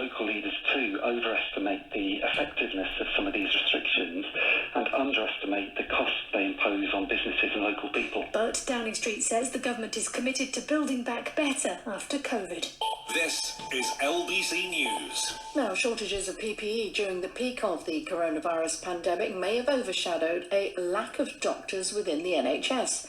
local leaders too overestimate the effectiveness of some of these restrictions and underestimate the costs they impose on businesses and local people. But Downing Street says the government is committed to building back better after COVID. This is LBC News. Now, shortages of PPE during the peak of the coronavirus pandemic may have overshadowed a lack of doctors within the NHS.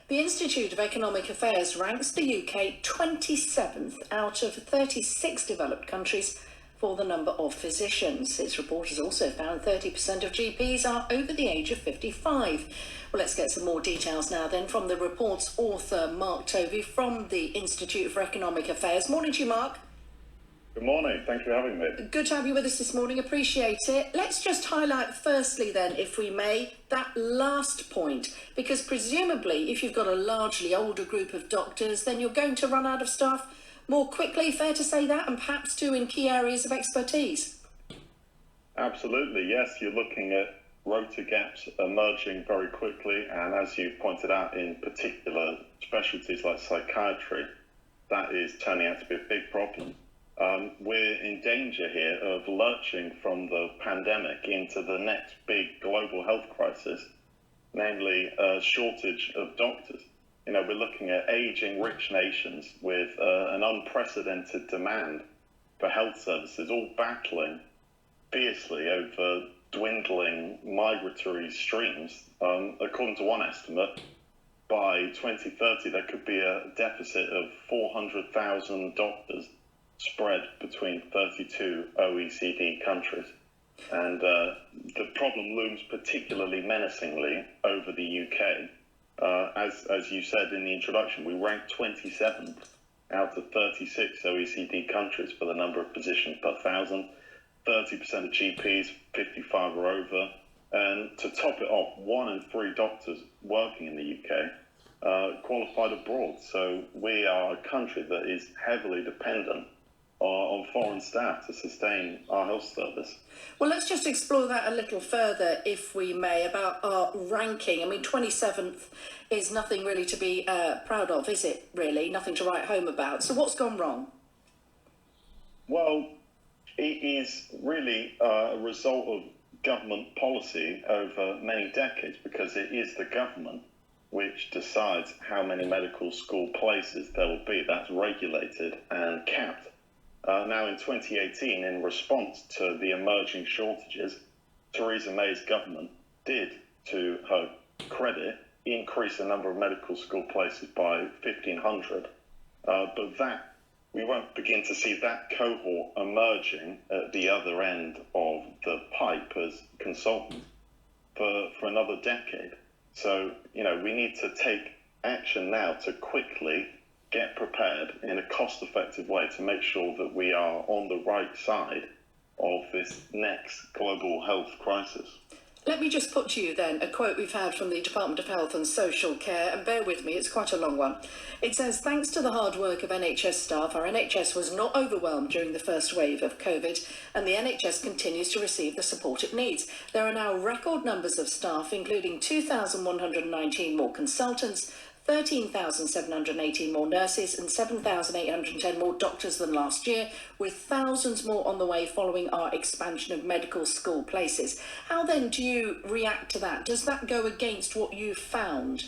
The Institute of Economic Affairs ranks the UK 27th out of 36 developed countries for the number of physicians. Its report has also found 30% of GPs are over the age of 55. Well, let's get some more details now then from the report's author, Mark Tovey, from the Institute for Economic Affairs. Morning to you, Mark. Good morning. Thanks for having me. Good to have you with us this morning. Appreciate it. Let's just highlight firstly then, if we may, that last point, because presumably if you've got a largely older group of doctors, then you're going to run out of staff more quickly, fair to say that, and perhaps too in key areas of expertise. Absolutely, yes. You're looking at rota gaps emerging very quickly, and as you pointed out, in particular specialties like psychiatry, that is turning out to be a big problem. We're in danger here of lurching from the pandemic into the next big global health crisis, namely a shortage of doctors. You know, we're looking at aging rich nations with an unprecedented demand for health services, all battling fiercely over dwindling migratory streams. According to one estimate, by 2030, there could be a deficit of 400,000 doctors spread between 32 OECD countries. And the problem looms particularly menacingly over the UK. As you said in the introduction, we rank 27th out of 36 OECD countries for the number of physicians per thousand, 30% of GPs, 55 or over. And to top it off, 1 in 3 doctors working in the UK qualified abroad. So we are a country that is heavily dependent on foreign staff to sustain our health service. Well, let's just explore that a little further, if we may, about our ranking. I mean, 27th is nothing really to be proud of, is it, really? Nothing to write home about. So what's gone wrong? Well, it is really a result of government policy over many decades, because it is the government which decides how many medical school places there will be. That's regulated and capped. Now, in 2018, in response to the emerging shortages, Theresa May's government did, to her credit, increase the number of medical school places by 1,500. But that we won't begin to see that cohort emerging at the other end of the pipe as consultants for another decade. So, you know, we need to take action now to quickly get prepared in a cost-effective way to make sure that we are on the right side of this next global health crisis. Let me just put to you then a quote we've had from the Department of Health and Social Care, and bear with me, it's quite a long one. It says, thanks to the hard work of NHS staff, our NHS was not overwhelmed during the first wave of COVID, and the NHS continues to receive the support it needs. There are now record numbers of staff, including 2,119 more consultants, 13,718 more nurses and 7,810 more doctors than last year, with thousands more on the way following our expansion of medical school places. How then do you react to that? Does that go against what you've found?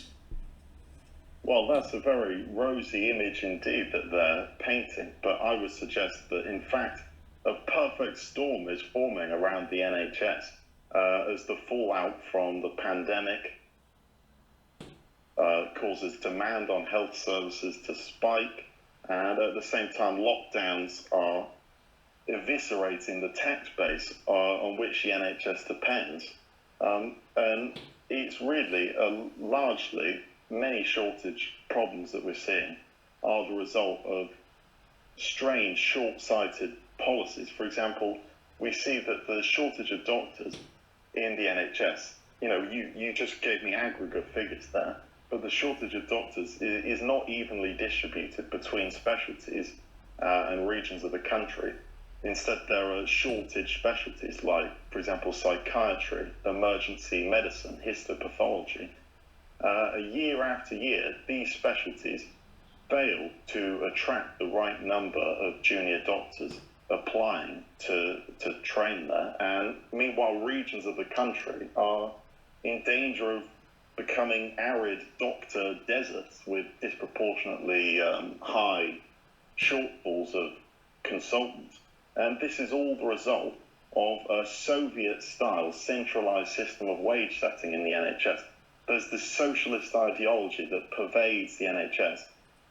Well, that's a very rosy image indeed that they're painting, but I would suggest that, in fact, a perfect storm is forming around the NHS as the fallout from the pandemic causes demand on health services to spike, and at the same time lockdowns are eviscerating the tax base on which the NHS depends. And it's really largely many shortage problems that we're seeing are the result of strange, short-sighted policies. For example, we see that the shortage of doctors in the NHS, you know, you just gave me aggregate figures there, but the shortage of doctors is not evenly distributed between specialties and regions of the country. Instead, there are shortage specialties like, for example, psychiatry, emergency medicine, histopathology. Year after year, these specialties fail to attract the right number of junior doctors applying to train there. And meanwhile, regions of the country are in danger of becoming arid doctor deserts with disproportionately high shortfalls of consultants. And this is all the result of a Soviet-style centralised system of wage setting in the NHS. There's this socialist ideology that pervades the NHS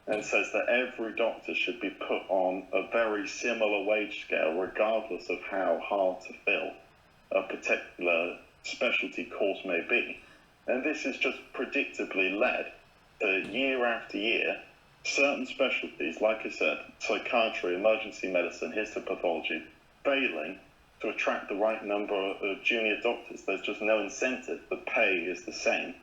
and says that every doctor should be put on a very similar wage scale, regardless of how hard to fill a particular specialty course may be. And this has just predictably led to, year after year, certain specialties, like I said, psychiatry, emergency medicine, histopathology, failing to attract the right number of junior doctors. There's just no incentive. The pay is the same.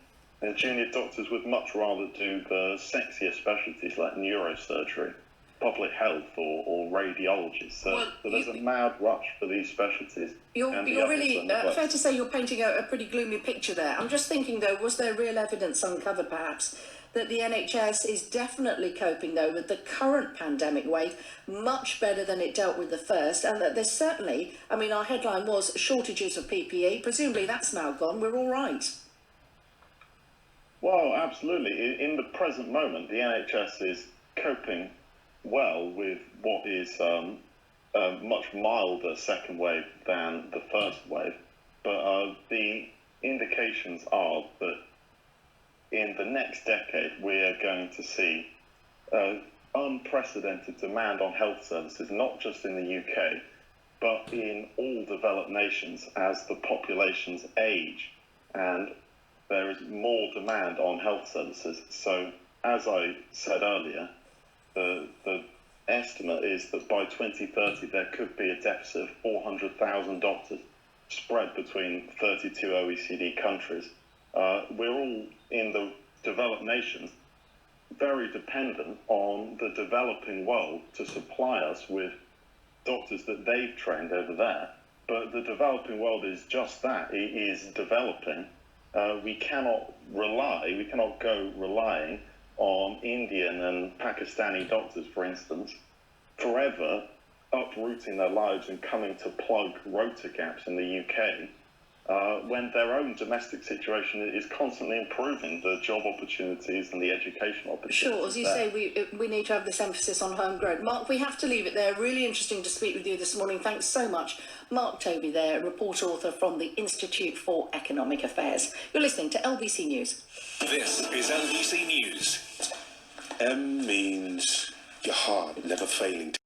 And junior doctors would much rather do the sexier specialties like neurosurgery, public health, or radiology. So there's a mad rush for these specialties. You're really, fair to say you're painting a pretty gloomy picture there. I'm just thinking, though, was there real evidence uncovered, perhaps, that the NHS is definitely coping, though, with the current pandemic wave much better than it dealt with the first, and that there's certainly, I mean, our headline was shortages of PPE. Presumably that's now gone. We're all right. Well, absolutely. In the present moment, the NHS is coping well with what is a much milder second wave than the first wave. But the indications are that in the next decade, we are going to see unprecedented demand on health services, not just in the UK, but in all developed nations as the populations age. And there is more demand on health services. So, as I said earlier, the estimate is that by 2030 there could be a deficit of 400,000 doctors spread between 32 OECD countries. We're all, in the developed nations, very dependent on the developing world to supply us with doctors that they've trained over there. But the developing world is just that, it is developing. We cannot go relying on Indian and Pakistani doctors, for instance, forever uprooting their lives and coming to plug rota gaps in the UK, when their own domestic situation is constantly improving the job opportunities and the educational opportunities. Sure, as you say, we need to have this emphasis on homegrown. Mark, we have to leave it there. Really interesting to speak with you this morning. Thanks so much. Mark Tovey there, report author from the Institute for Economic Affairs. You're listening to LBC News. This is LBC News. M means your heart never failing to